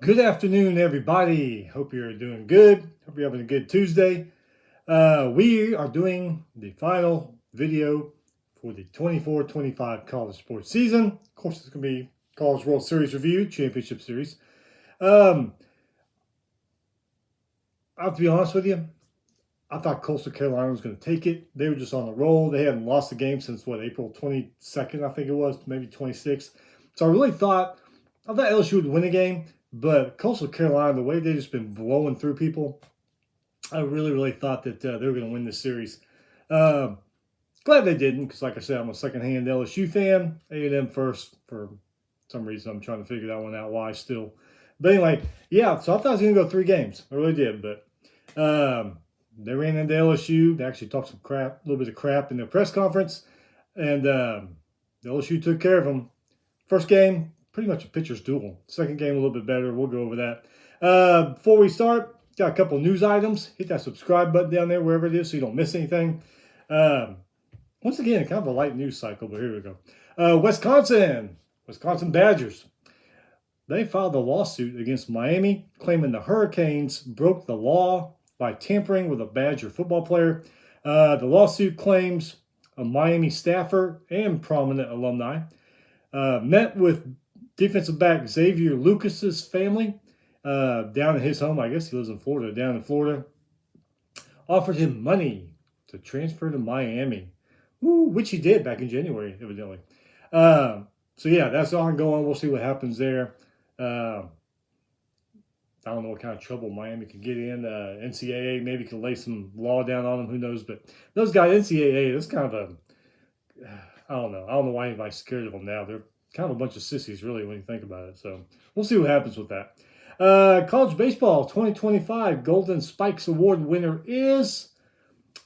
Good afternoon, everybody. Hope you're doing good. Hope you're having a good Tuesday. We are doing the final video for the 24-25 college sports season. Of course, it's going to be College World Series Review, Championship Series. I have to be honest with you. I thought Coastal Carolina was going to take it. They were just on a roll. They hadn't lost a game since, April 22nd, I think it was, maybe 26th. So I thought LSU would win a game. But Coastal Carolina, the way they've just been blowing through people, I really thought that they were going to win this series. Glad they didn't, because like I said, I'm a secondhand LSU fan. A&M first for some reason. I'm trying to figure that one out why still. But anyway, yeah, so I thought it was going to go 3 games. I really did. But they ran into LSU. They actually talked some crap, a little bit of crap in their press conference. And LSU took care of them. First game, pretty much a pitcher's duel. Second game, a little bit better. We'll go over that. Before we start, got a couple news items. Hit that subscribe button down there, wherever it is, so you don't miss anything. Once again, kind of a light news cycle, but here we go. Wisconsin Badgers. They filed a lawsuit against Miami, claiming the Hurricanes broke the law by tampering with a Badger football player. The lawsuit claims a Miami staffer and prominent alumni met with defensive back Xavier Lucas's family down in his home. I guess he lives in Florida, down in Florida. Offered him money to transfer to Miami, which he did back in January, evidently. So yeah, that's ongoing. We'll see what happens there. I don't know what kind of trouble Miami could get in. NCAA maybe could lay some law down on them. Who knows? But those guys, NCAA, that's kind of a, I don't know. I don't know why anybody's scared of them now. They're kind of a bunch of sissies, really, when you think about it. So we'll see what happens with that. College baseball 2025 Golden Spikes Award winner is,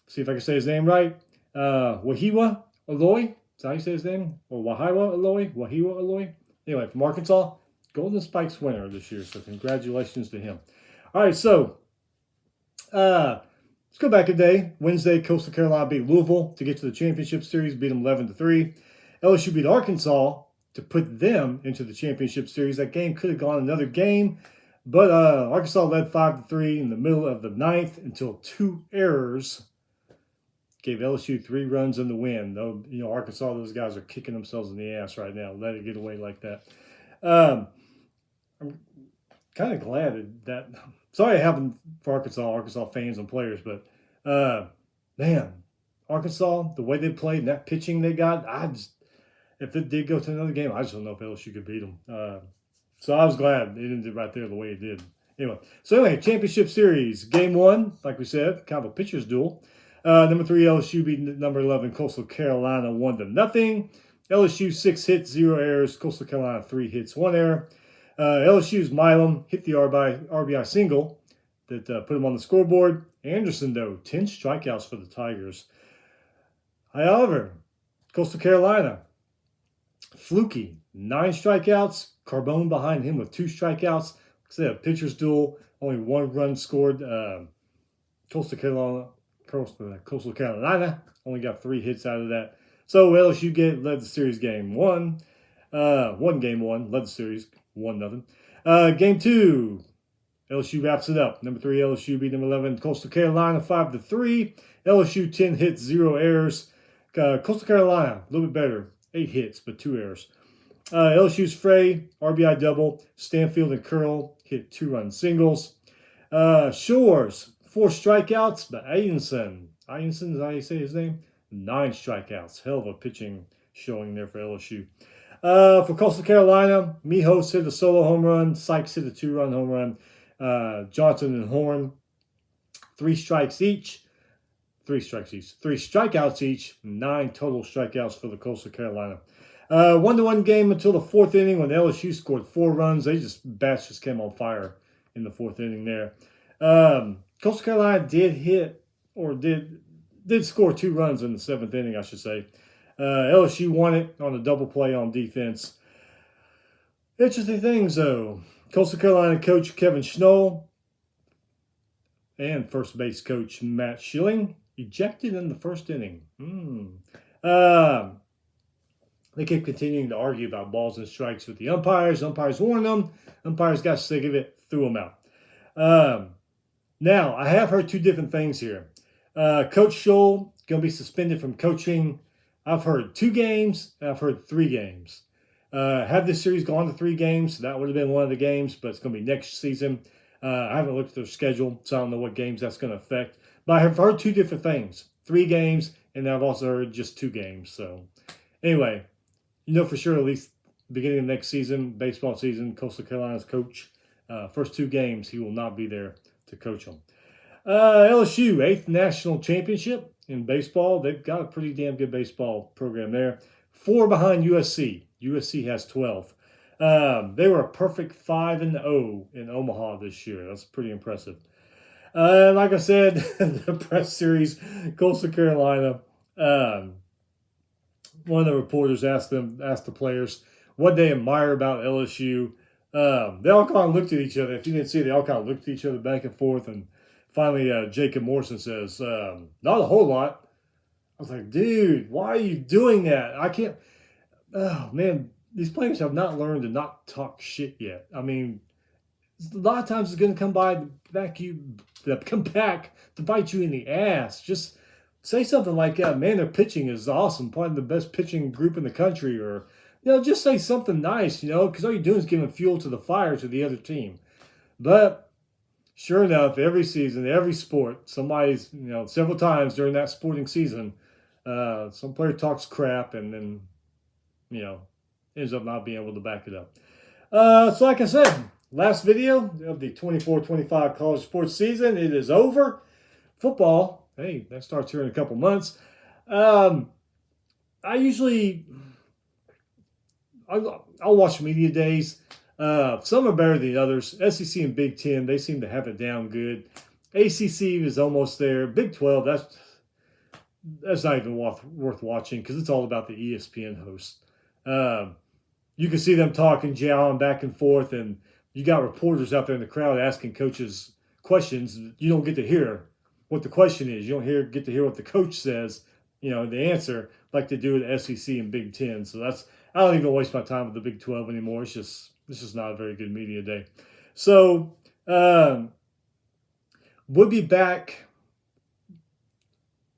see if I can say his name right, Wahiwa Aloy. Is that how you say his name? Or Wahiwa Aloy? Anyway, from Arkansas, Golden Spikes winner this year. So congratulations to him. All right, so let's go back a day. Wednesday, Coastal Carolina beat Louisville to get to the championship series, beat them 11-3. LSU beat Arkansas to put them into the championship series. That game could have gone another game, but Arkansas led 5-3 in the middle of the ninth until 2 errors gave LSU 3 runs in the win. Though, Arkansas, those guys are kicking themselves in the ass right now. Let it get away like that. I'm kind of glad that sorry it happened for Arkansas fans and players, but man, Arkansas, the way they played and that pitching they got, if it did go to another game, I just don't know if LSU could beat them. So I was glad it ended right there the way it did. Anyway, championship series, game 1, like we said, kind of a pitcher's duel. Number 3 LSU beat number 11 Coastal Carolina 1-0. LSU 6 hits, 0 errors. Coastal Carolina 3 hits, 1 error. LSU's Milam hit the RBI single that put him on the scoreboard. Anderson, though, 10 strikeouts for the Tigers. However, Coastal Carolina, Fluky, 9 strikeouts. Carbone behind him with 2 strikeouts. Like I said, a pitcher's duel, only 1 run scored. Coastal Carolina only got 3 hits out of that. So LSU led the series game 1. Game 1, led the series 1-0. Game 2, LSU wraps it up. Number 3 LSU beat number 11 Coastal Carolina 5-3. LSU 10 hits, 0 errors. Coastal Carolina a little bit better, 8 hits but 2 errors. LSU's Frey RBI double. Stanfield and Curl hit 2-run singles. Shores 4 strikeouts, but Aidenson, is that how you say his name? 9 strikeouts. Hell of a pitching showing there for LSU. For Coastal Carolina, Mijos hit a solo home run. Sykes hit a 2-run home run. Johnson and Horn, 3 strikeouts each. 9 total strikeouts for the Coastal Carolina. 1-1 game until the 4th inning when LSU scored 4 runs. Bats just came on fire in the 4th inning there. Coastal Carolina did score 2 runs in the 7th inning, I should say. LSU won it on a double play on defense. Interesting things, though. Coastal Carolina coach Kevin Schnall and first base coach Matt Schilling ejected in the 1st inning. They kept continuing to argue about balls and strikes with the umpires. Umpires warned them. Umpires got sick of it, threw them out. Now, I have heard two different things here. Coach Scholl going to be suspended from coaching. I've heard 2 games. I've heard 3 games. Had this series gone to 3 games, that would have been one of the games, but it's going to be next season. I haven't looked at their schedule, so I don't know what games that's going to affect. But I have heard 2 different things. 3 games, and I've also heard just 2 games. So anyway, you know for sure at least beginning of next season, baseball season, Coastal Carolina's coach, first 2 games, he will not be there to coach them. LSU, 8th national championship in baseball. They've got a pretty damn good baseball program there. 4 behind USC. USC has 12. They were a perfect 5-0 in Omaha this year. That's pretty impressive. Like I said, the press series, Coastal Carolina. One of the reporters asked the players what they admire about LSU. They all kind of looked at each other. If you didn't see it, they all kind of looked at each other back and forth. And finally, Jacob Morrison says, not a whole lot. I was like, dude, why are you doing that? I can't. Oh, man, these players have not learned to not talk shit yet. I mean, a lot of times it's going to come back to bite you in the ass. Just say something like, man, their pitching is awesome, probably the best pitching group in the country, or just say something nice, because all you're doing is giving fuel to the fire to the other team. But sure enough, every season, every sport, somebody's, several times during that sporting season, some player talks crap and then, ends up not being able to back it up. So like I said, last video of the 24-25 college sports season. It is over. Football, hey, that starts here in a couple months. I'll watch media days. Some are better than others. SEC and Big Ten, they seem to have it down good. ACC is almost there. Big 12, that's not even worth watching because it's all about the ESPN host. You can see them talking, jawing back and forth, and you got reporters out there in the crowd asking coaches questions. You don't get to hear what the question is. You don't get to hear what the coach says, the answer, like they do with the SEC and Big Ten. So I don't even waste my time with the Big 12 anymore. It's just not a very good media day. So we'll be back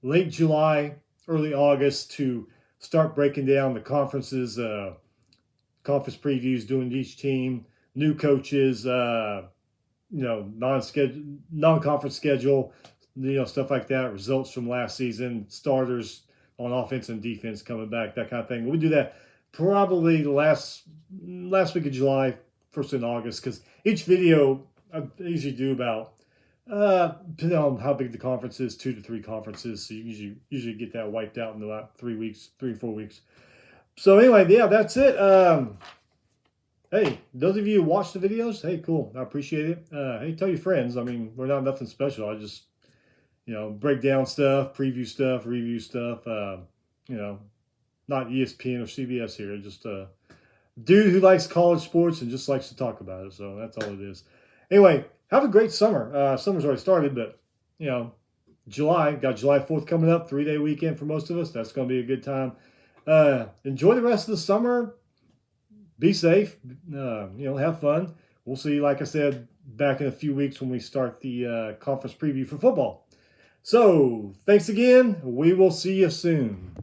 late July, early August to start breaking down the conferences, conference previews, doing each team, new coaches, non-conference schedule, stuff like that, results from last season, starters on offense and defense coming back, that kind of thing. We'll do that probably the last week of July, first in August, because each video I usually do about, depending on how big the conference is, 2 to 3 conferences. So you usually get that wiped out in about 3 or 4 weeks. So anyway, yeah, that's it. Hey, those of you who watch the videos, hey, cool. I appreciate it. Hey, tell your friends. I mean, we're not nothing special. I just, break down stuff, preview stuff, review stuff. Not ESPN or CBS here. Just a dude who likes college sports and just likes to talk about it. So that's all it is. Anyway, have a great summer. Summer's already started, but, July, got July 4th coming up, 3-day weekend for most of us. That's going to be a good time. Enjoy the rest of the summer. Be safe. Have fun. We'll see, like I said, back in a few weeks when we start the conference preview for football. So, thanks again. We will see you soon.